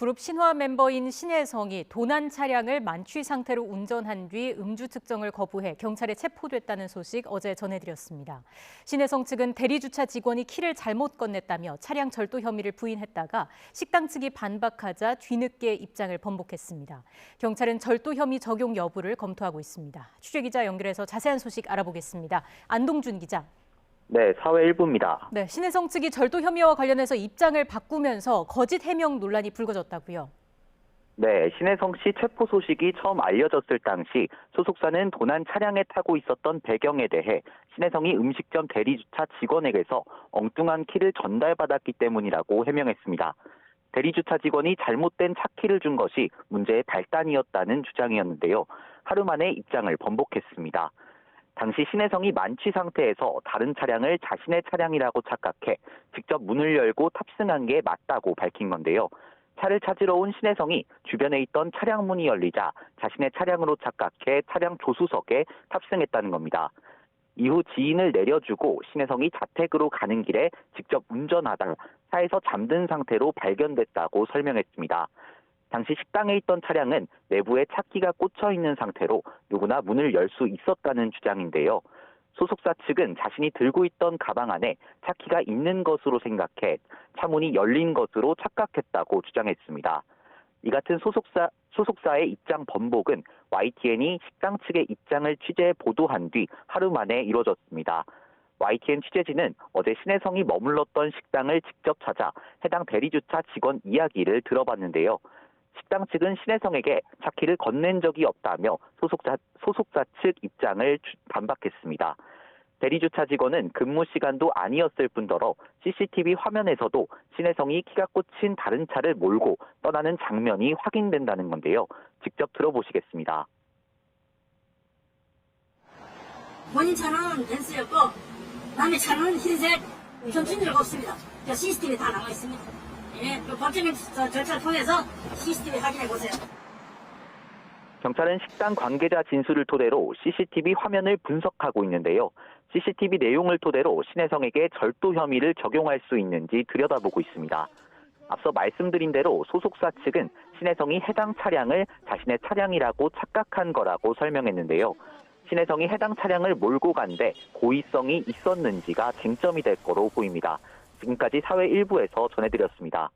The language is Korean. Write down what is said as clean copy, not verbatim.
그룹 신화 멤버인 신혜성이 도난 차량을 만취 상태로 운전한 뒤 음주 측정을 거부해 경찰에 체포됐다는 소식 어제 전해드렸습니다. 신혜성 측은 대리주차 직원이 키를 잘못 건넸다며 차량 절도 혐의를 부인했다가 식당 측이 반박하자 뒤늦게 입장을 번복했습니다. 경찰은 절도 혐의 적용 여부를 검토하고 있습니다. 취재기자 연결해서 자세한 소식 알아보겠습니다. 안동준 기자. 네, 사회 일부입니다. 네, 신혜성 측이 절도 혐의와 관련해서 입장을 바꾸면서 거짓 해명 논란이 불거졌다고요. 네, 신혜성 씨 체포 소식이 처음 알려졌을 당시 소속사는 도난 차량에 타고 있었던 배경에 대해 신혜성이 음식점 대리주차 직원에게서 엉뚱한 키를 전달받았기 때문이라고 해명했습니다. 대리주차 직원이 잘못된 차키를 준 것이 문제의 발단이었다는 주장이었는데요. 하루 만에 입장을 번복했습니다. 당시 신혜성이 만취 상태에서 다른 차량을 자신의 차량이라고 착각해 직접 문을 열고 탑승한 게 맞다고 밝힌 건데요. 차를 찾으러 온 신혜성이 주변에 있던 차량 문이 열리자 자신의 차량으로 착각해 차량 조수석에 탑승했다는 겁니다. 이후 지인을 내려주고 신혜성이 자택으로 가는 길에 직접 운전하다 차에서 잠든 상태로 발견됐다고 설명했습니다. 당시 식당에 있던 차량은 내부에 차키가 꽂혀 있는 상태로 누구나 문을 열 수 있었다는 주장인데요. 소속사 측은 자신이 들고 있던 가방 안에 차키가 있는 것으로 생각해 차문이 열린 것으로 착각했다고 주장했습니다. 이 같은 소속사의 입장 번복은 YTN이 식당 측의 입장을 취재 보도한 뒤 하루 만에 이뤄졌습니다. YTN 취재진은 어제 신혜성이 머물렀던 식당을 직접 찾아 해당 대리주차 직원 이야기를 들어봤는데요. 식당 측은 신혜성에게 차키를 건넨 적이 없다며 소속사 측 입장을 반박했습니다. 대리주차 직원은 근무 시간도 아니었을 뿐더러 CCTV 화면에서도 신혜성이 키가 꽂힌 다른 차를 몰고 떠나는 장면이 확인된다는 건데요. 직접 들어보시겠습니다. 본인 차는 벤츠였고 남의 차는 흰색 경춘이라고 없습니다. CCTV 다 나와 있습니다. 예, 법적인 절차를 통해서 CCTV 확인해 보세요. 경찰은 식당 관계자 진술을 토대로 CCTV 화면을 분석하고 있는데요. CCTV 내용을 토대로 신혜성에게 절도 혐의를 적용할 수 있는지 들여다보고 있습니다. 앞서 말씀드린 대로 소속사 측은 신혜성이 해당 차량을 자신의 차량이라고 착각한 거라고 설명했는데요. 신혜성이 해당 차량을 몰고 간 데 고의성이 있었는지가 쟁점이 될 거로 보입니다. 지금까지 사회 일부에서 전해드렸습니다.